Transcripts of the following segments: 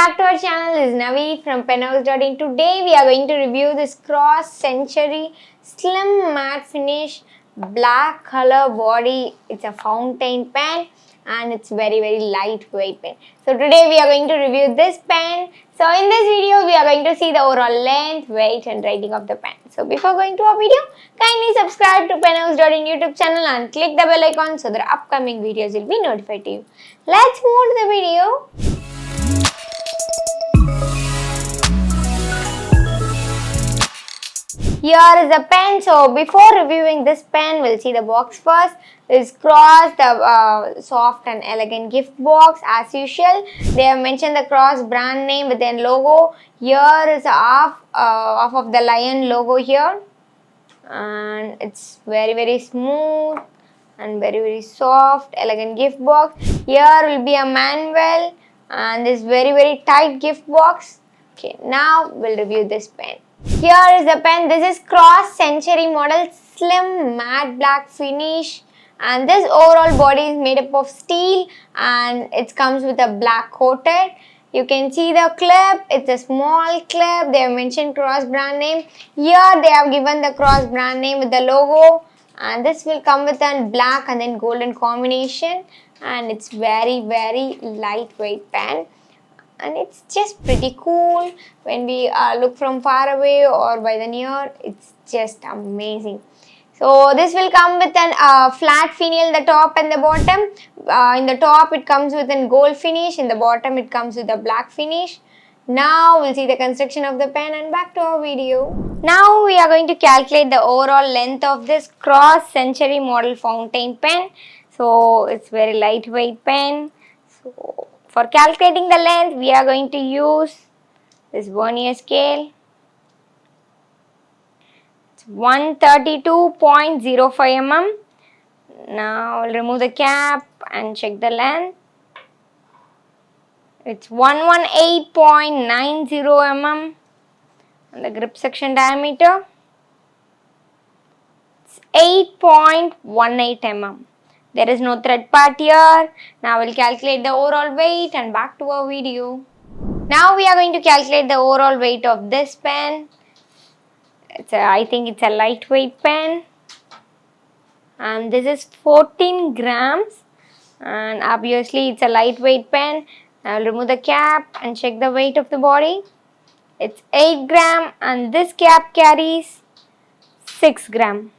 back to our channel. This is Navi from penhouse.in. Today we are going to review this Cross Century Slim Matte Finish black color body. It's a fountain pen and it's very lightweight pen. So today we are going to review this pen. So in this video we are going to see the overall length, weight and rating of the pen. So before going to our video, kindly subscribe to penhouse.in YouTube channel and click the bell icon so that upcoming videos will be notified to you. Let's move to the video. Here is the pen. So before reviewing this pen, we'll see the box first. This Cross, the soft and elegant gift box as usual. They have mentioned the Cross brand name within logo. Here is half of the lion logo here, and it's very smooth and very soft, elegant gift box. Here will be a manual and this very tight gift box. Okay, now we'll review this pen. Here is the pen. This is Cross Century model slim matte black finish, and this overall body is made up of steel and it comes with a black coated. You can see the clip. It's a small clip. They have mentioned Cross brand name. Here they have given the Cross brand name with the logo, and this will come with a black and then golden combination, and it's very lightweight pen. And it's just pretty cool when we look from far away or by the near. It's just amazing. So this will come with an flat finial, the top and the bottom. In the top it comes with a gold finish. In the bottom it comes with a black finish. Now we'll see the construction of the pen and back to our video. Now we are going to calculate the overall length of this Cross Century model fountain pen. So it's very lightweight pen. So for calculating the length, we are going to use this vernier scale. It's 132.05 mm. Now I'll remove the cap and check the length. It's 118.90 mm. And the grip section diameter, it's 8.18 mm. There is no thread part here. Now we'll calculate the overall weight and back to our video. Now we are going to calculate the overall weight of this pen. I think it's a lightweight pen. And this is 14 grams. And obviously it's a lightweight pen. I'll remove the cap and check the weight of the body. It's 8 gram and this cap carries 6 gram.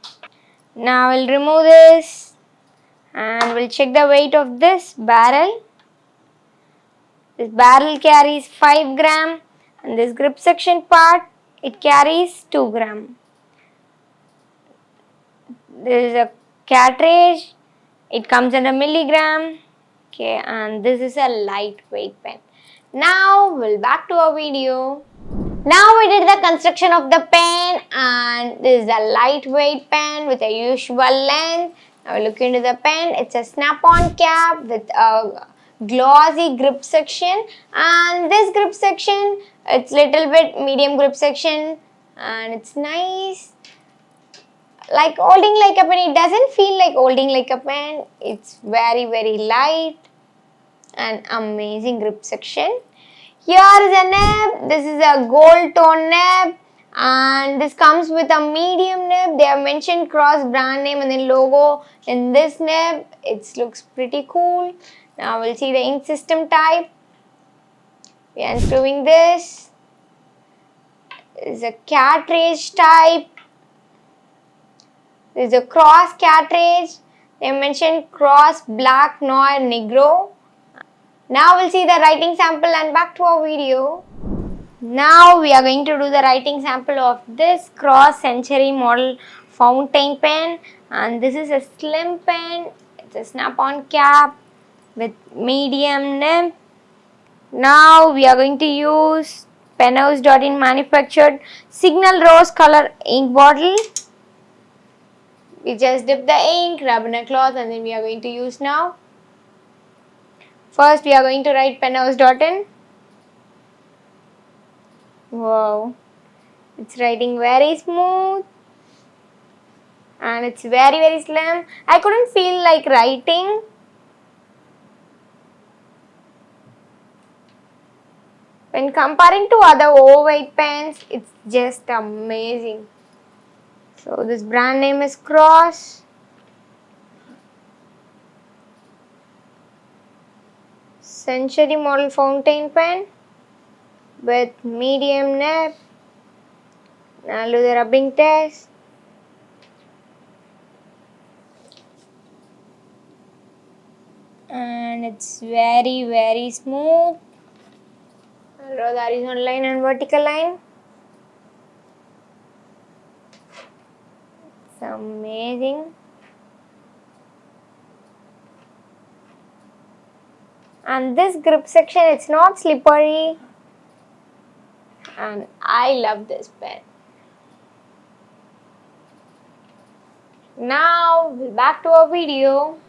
Now we'll remove this. And we'll check the weight of this barrel. This barrel carries 5 gram and this grip section part, it carries 2 gram. This is a cartridge. It comes in a milligram. Okay, and this is a lightweight pen. Now we'll back to our video. Now we did the construction of the pen, and this is a lightweight pen with a usual length. Now look into the pen. It's a snap-on cap with a glossy grip section, and this grip section, it's little bit medium grip section, and it's nice. Like holding like a pen. It doesn't feel like holding like a pen. It's very light and amazing grip section. Here is a nib. This is a gold tone nib. And this comes with a medium nib. They have mentioned Cross brand name and the logo in this nib. It looks pretty cool. Now we'll see the ink system type. We are unscrewing this. This is a cartridge type. This is a Cross cartridge. They have mentioned Cross Black Noir Negro. Now we'll see the writing sample and back to our video. Now we are going to do the writing sample of this Cross Century model fountain pen, and this is a slim pen. It's a snap-on cap with medium nib. Now we are going to use penhouse.in manufactured Signal Rose color ink bottle. We just dip the ink, rub in a cloth, and then we are going to use now. First we are going to write penhouse.in. Wow, it's writing very smooth and it's very slim. I couldn't feel like writing. When comparing to other overweight pens, it's just amazing. So this brand name is Cross. Century model fountain pen with medium nib. Now do the rubbing test. And it's very smooth. I'll draw the horizontal line and vertical line. It's amazing. And this grip section, it's not slippery. And I love this pen. Now back to our video.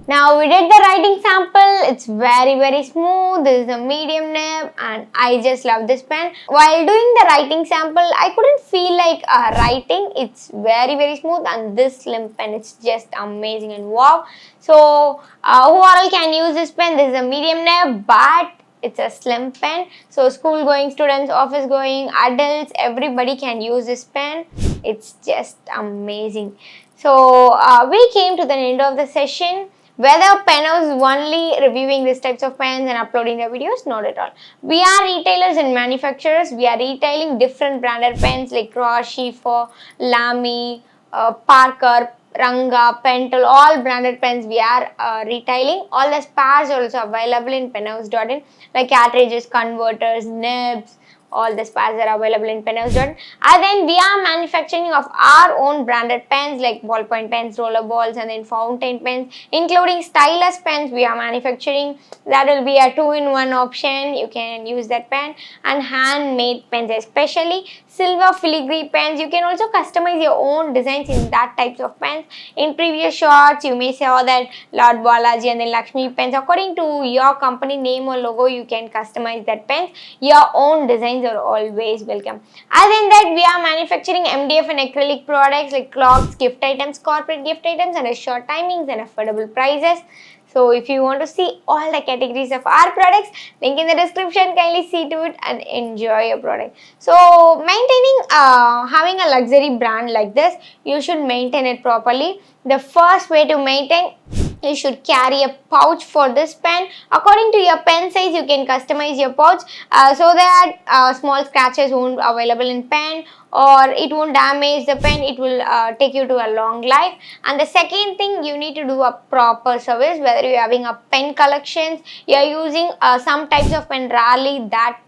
Now we did the writing sample. It's very smooth. This is a medium nib and I just love this pen. While doing the writing sample, I couldn't feel like writing. It's very smooth, and this slim pen, it's just amazing and wow. So who all can use this pen? This is a medium nib, but it's a slim pen. So school going students, office going adults, everybody can use this pen. It's just amazing. So we came to the end of the session. Whether pen is only reviewing these types of pens and uploading the videos, not at all. We are retailers and manufacturers. We are retailing different branded pens like Cross, Schiffer, Lamy, Parker, Ranga, Pentel, all branded pens we are retailing. All the spares are also available in penhouse.in, like cartridges, converters, nibs. All the spares are available in penhouse.in. And then we are manufacturing of our own branded pens like ballpoint pens, roller balls, and then fountain pens, including stylus pens we are manufacturing. That will be a 2-in-1 option. You can use that pen. And handmade pens, especially silver filigree pens. You can also customize your own designs in that types of pens. In previous shots, you may saw that Lord Balaji and then Lakshmi pens. According to your company name or logo, you can customize that pens. Your own designs are always welcome. Other than that, we are manufacturing MDF and acrylic products like clocks, gift items, corporate gift items, and short timings and affordable prices. So if you want to see all the categories of our products, link in the description. Kindly see to it and enjoy your product. So maintaining, having a luxury brand like this, you should maintain it properly. The first way to maintain, you should carry a pouch for this pen. According to your pen size, you can customize your pouch so that small scratches won't be available in pen, or it won't damage the pen. It will take you to a long life. And the second thing, you need to do a proper service. Whether you're having a pen collections, you're using some types of pen, rarely that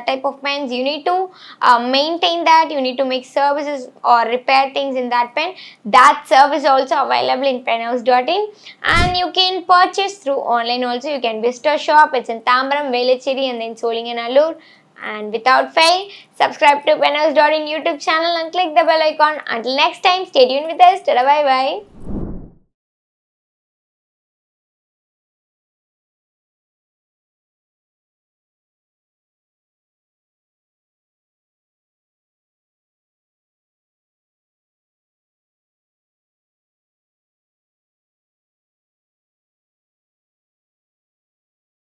type of pens, you need to maintain that. You need to make services or repair things in that pen. That service also available in penhouse.in, and you can purchase through online also. You can visit our shop. It's in Tambaram, Velachery, and then Solingen, Allur. And without fail, subscribe to penhouse.in YouTube channel and click the bell icon. Until next time, stay tuned with us. Tada, bye bye.